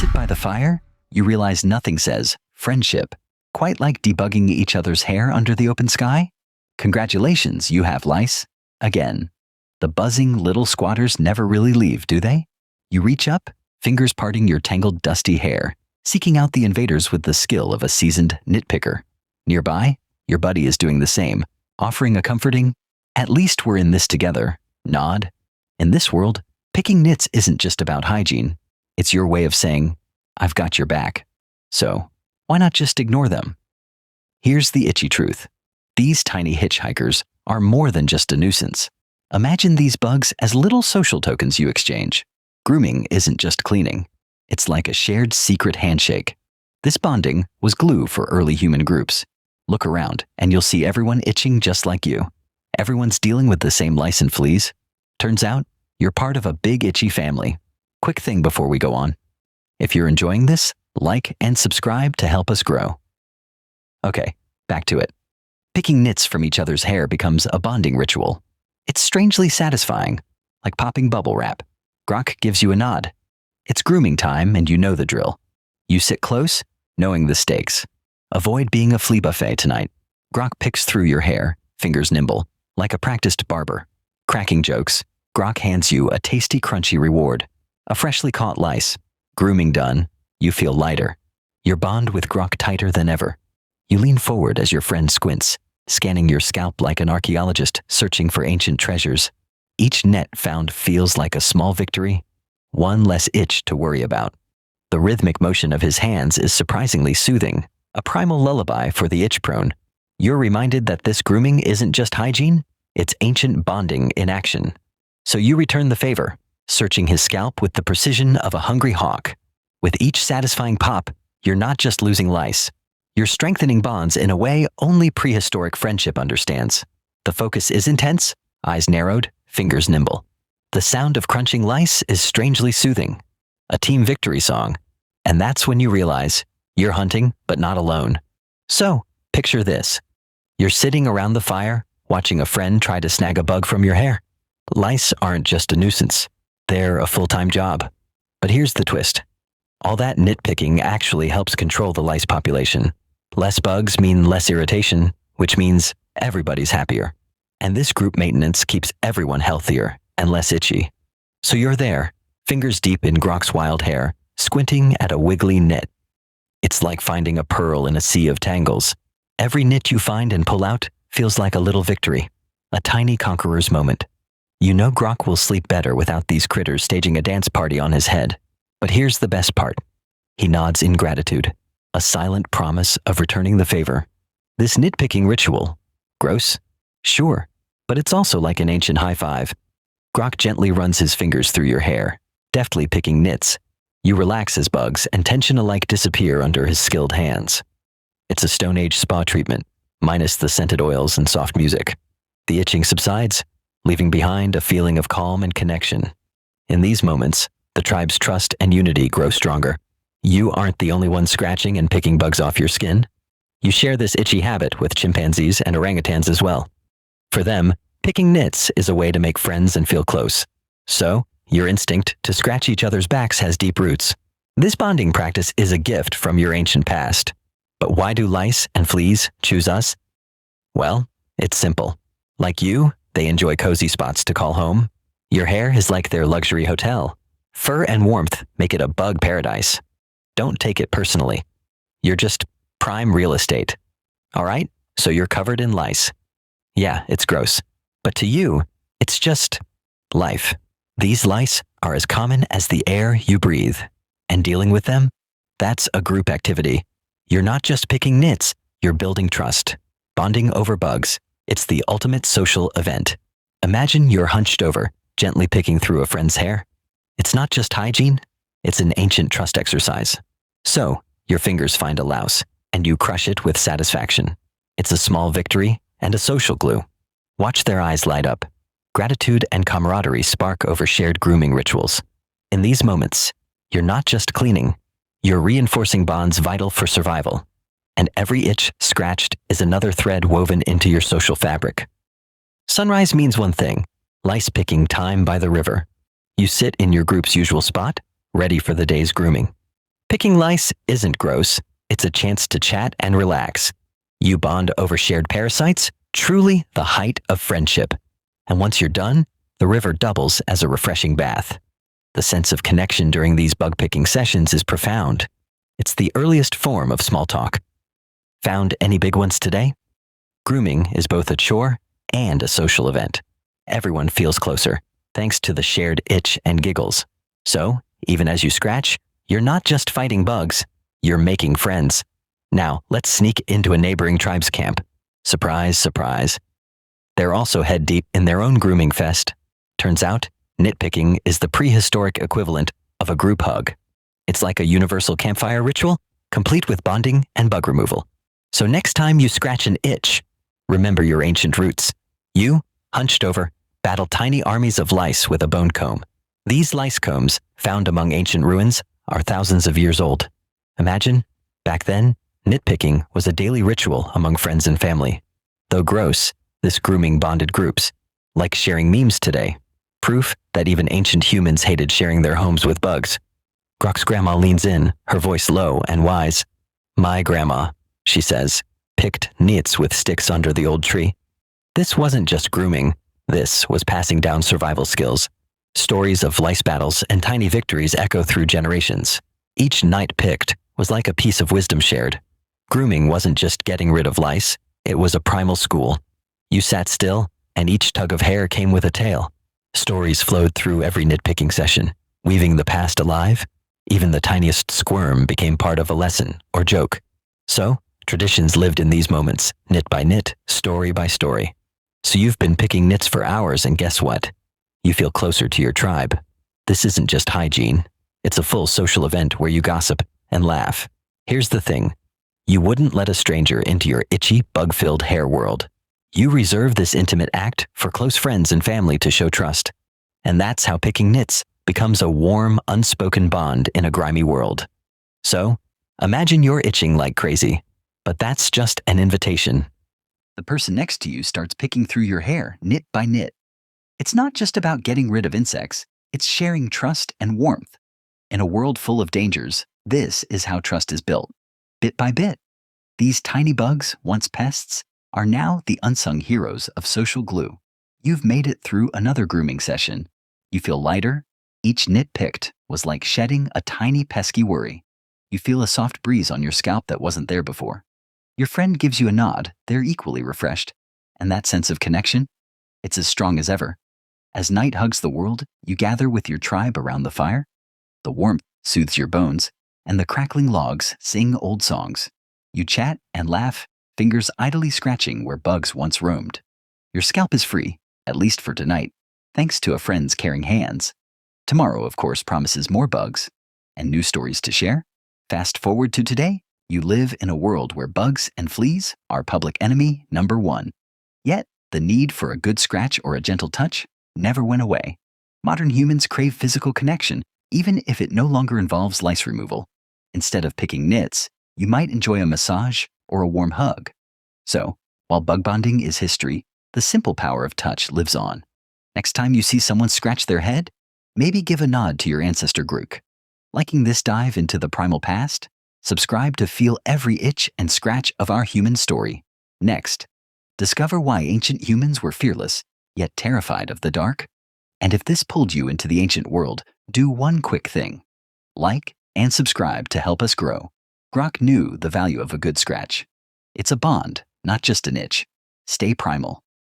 sit by the fire, you realize nothing says friendship quite like debugging each other's hair under the open sky. Congratulations, you have lice. Again, the buzzing little squatters never really leave, do they? You reach up, fingers parting your tangled dusty hair, seeking out the invaders with the skill of a seasoned nitpicker. Nearby, your buddy is doing the same, offering a comforting, "At least we're in this together," nod. In this world, picking nits isn't just about hygiene. It's your way of saying, "I've got your back." So, why not just ignore them? Here's the itchy truth. These tiny hitchhikers are more than just a nuisance. Imagine these bugs as little social tokens you exchange. Grooming isn't just cleaning. It's like a shared secret handshake. This bonding was glue for early human groups. Look around, and you'll see everyone itching just like you. Everyone's dealing with the same lice and fleas. Turns out, you're part of a big itchy family. Quick thing before we go on. If you're enjoying this, like and subscribe to help us grow. Okay, back to it. Picking nits from each other's hair becomes a bonding ritual. It's strangely satisfying, like popping bubble wrap. Grok gives you a nod. It's grooming time and you know the drill. You sit close, knowing the stakes. Avoid being a flea buffet tonight. Grok picks through your hair, fingers nimble, like a practiced barber. Cracking jokes, Grok hands you a tasty, crunchy reward. A freshly caught lice. Grooming done, you feel lighter. Your bond with Grok tighter than ever. You lean forward as your friend squints, scanning your scalp like an archaeologist searching for ancient treasures. Each net found feels like a small victory, one less itch to worry about. The rhythmic motion of his hands is surprisingly soothing, a primal lullaby for the itch-prone. You're reminded that this grooming isn't just hygiene, it's ancient bonding in action. So you return the favor, searching his scalp with the precision of a hungry hawk. With each satisfying pop, you're not just losing lice. You're strengthening bonds in a way only prehistoric friendship understands. The focus is intense, eyes narrowed, fingers nimble. The sound of crunching lice is strangely soothing, a team victory song. And that's when you realize you're hunting, but not alone. So, picture this. You're sitting around the fire, watching a friend try to snag a bug from your hair. Lice aren't just a nuisance. They're a full-time job. But here's the twist. All that nitpicking actually helps control the lice population. Less bugs mean less irritation, which means everybody's happier. And this group maintenance keeps everyone healthier and less itchy. So you're there, fingers deep in Grok's wild hair, squinting at a wiggly nit. It's like finding a pearl in a sea of tangles. Every nit you find and pull out feels like a little victory, a tiny conqueror's moment. You know Grok will sleep better without these critters staging a dance party on his head. But here's the best part. He nods in gratitude, a silent promise of returning the favor. This nitpicking ritual, gross? Sure, but it's also like an ancient high five. Grok gently runs his fingers through your hair, deftly picking nits. You relax as bugs and tension alike disappear under his skilled hands. It's a Stone Age spa treatment, minus the scented oils and soft music. The itching subsides, leaving behind a feeling of calm and connection. In these moments, the tribe's trust and unity grow stronger. You aren't the only one scratching and picking bugs off your skin. You share this itchy habit with chimpanzees and orangutans as well. For them, picking nits is a way to make friends and feel close. So, your instinct to scratch each other's backs has deep roots. This bonding practice is a gift from your ancient past. But why do lice and fleas choose us? Well, it's simple. Like you, they enjoy cozy spots to call home. Your hair is like their luxury hotel. Fur and warmth make it a bug paradise. Don't take it personally. You're just prime real estate. All right? So you're covered in lice. Yeah, it's gross. But to you, it's just life. These lice are as common as the air you breathe. And dealing with them? That's a group activity. You're not just picking nits, you're building trust. Bonding over bugs. It's the ultimate social event. Imagine you're hunched over, gently picking through a friend's hair. It's not just hygiene, it's an ancient trust exercise. So, your fingers find a louse, and you crush it with satisfaction. It's a small victory and a social glue. Watch their eyes light up. Gratitude and camaraderie spark over shared grooming rituals. In these moments, you're not just cleaning, you're reinforcing bonds vital for survival. And every itch scratched is another thread woven into your social fabric. Sunrise means one thing, lice picking time by the river. You sit in your group's usual spot, ready for the day's grooming. Picking lice isn't gross. It's a chance to chat and relax. You bond over shared parasites, truly the height of friendship. And once you're done, the river doubles as a refreshing bath. The sense of connection during these bug-picking sessions is profound. It's the earliest form of small talk. Found any big ones today? Grooming is both a chore and a social event. Everyone feels closer, thanks to the shared itch and giggles. So, even as you scratch, you're not just fighting bugs, you're making friends. Now, let's sneak into a neighboring tribe's camp. Surprise, surprise. They're also head deep in their own grooming fest. Turns out, nitpicking is the prehistoric equivalent of a group hug. It's like a universal campfire ritual, complete with bonding and bug removal. So next time you scratch an itch, remember your ancient roots. You, hunched over, battle tiny armies of lice with a bone comb. These lice combs, found among ancient ruins, are thousands of years old. Imagine, back then, nitpicking was a daily ritual among friends and family. Though gross, this grooming bonded groups, like sharing memes today. Proof that even ancient humans hated sharing their homes with bugs. Grok's grandma leans in, her voice low and wise. My grandma, she says, picked nits with sticks under the old tree. This wasn't just grooming. This was passing down survival skills. Stories of lice battles and tiny victories echo through generations. Each nit picked was like a piece of wisdom shared. Grooming wasn't just getting rid of lice, it was a primal school. You sat still, and each tug of hair came with a tale. Stories flowed through every nitpicking session, weaving the past alive. Even the tiniest squirm became part of a lesson or joke. So, traditions lived in these moments, nit by nit, story by story. So you've been picking nits for hours, and guess what? You feel closer to your tribe. This isn't just hygiene. It's a full social event where you gossip and laugh. Here's the thing. You wouldn't let a stranger into your itchy, bug-filled hair world. You reserve this intimate act for close friends and family to show trust. And that's how picking nits becomes a warm, unspoken bond in a grimy world. So, imagine you're itching like crazy, but that's just an invitation. The person next to you starts picking through your hair, nit by nit. It's not just about getting rid of insects, it's sharing trust and warmth. In a world full of dangers, this is how trust is built, bit by bit. These tiny bugs, once pests, are now the unsung heroes of social glue. You've made it through another grooming session. You feel lighter. Each nit picked was like shedding a tiny pesky worry. You feel a soft breeze on your scalp that wasn't there before. Your friend gives you a nod, they're equally refreshed. And that sense of connection? It's as strong as ever. As night hugs the world, you gather with your tribe around the fire. The warmth soothes your bones, and the crackling logs sing old songs. You chat and laugh, fingers idly scratching where bugs once roamed. Your scalp is free, at least for tonight, thanks to a friend's caring hands. Tomorrow, of course, promises more bugs and new stories to share. Fast forward to today, you live in a world where bugs and fleas are public enemy number one. Yet, the need for a good scratch or a gentle touch never went away. Modern humans crave physical connection, even if it no longer involves lice removal. Instead of picking nits, you might enjoy a massage or a warm hug. So, while bug bonding is history, the simple power of touch lives on. Next time you see someone scratch their head, maybe give a nod to your ancestor Grok. Liking this dive into the primal past? Subscribe to feel every itch and scratch of our human story. Next, discover why ancient humans were fearless, yet terrified of the dark. And if this pulled you into the ancient world, do one quick thing. Like and subscribe to help us grow. Grok knew the value of a good scratch. It's a bond, not just an itch. Stay primal.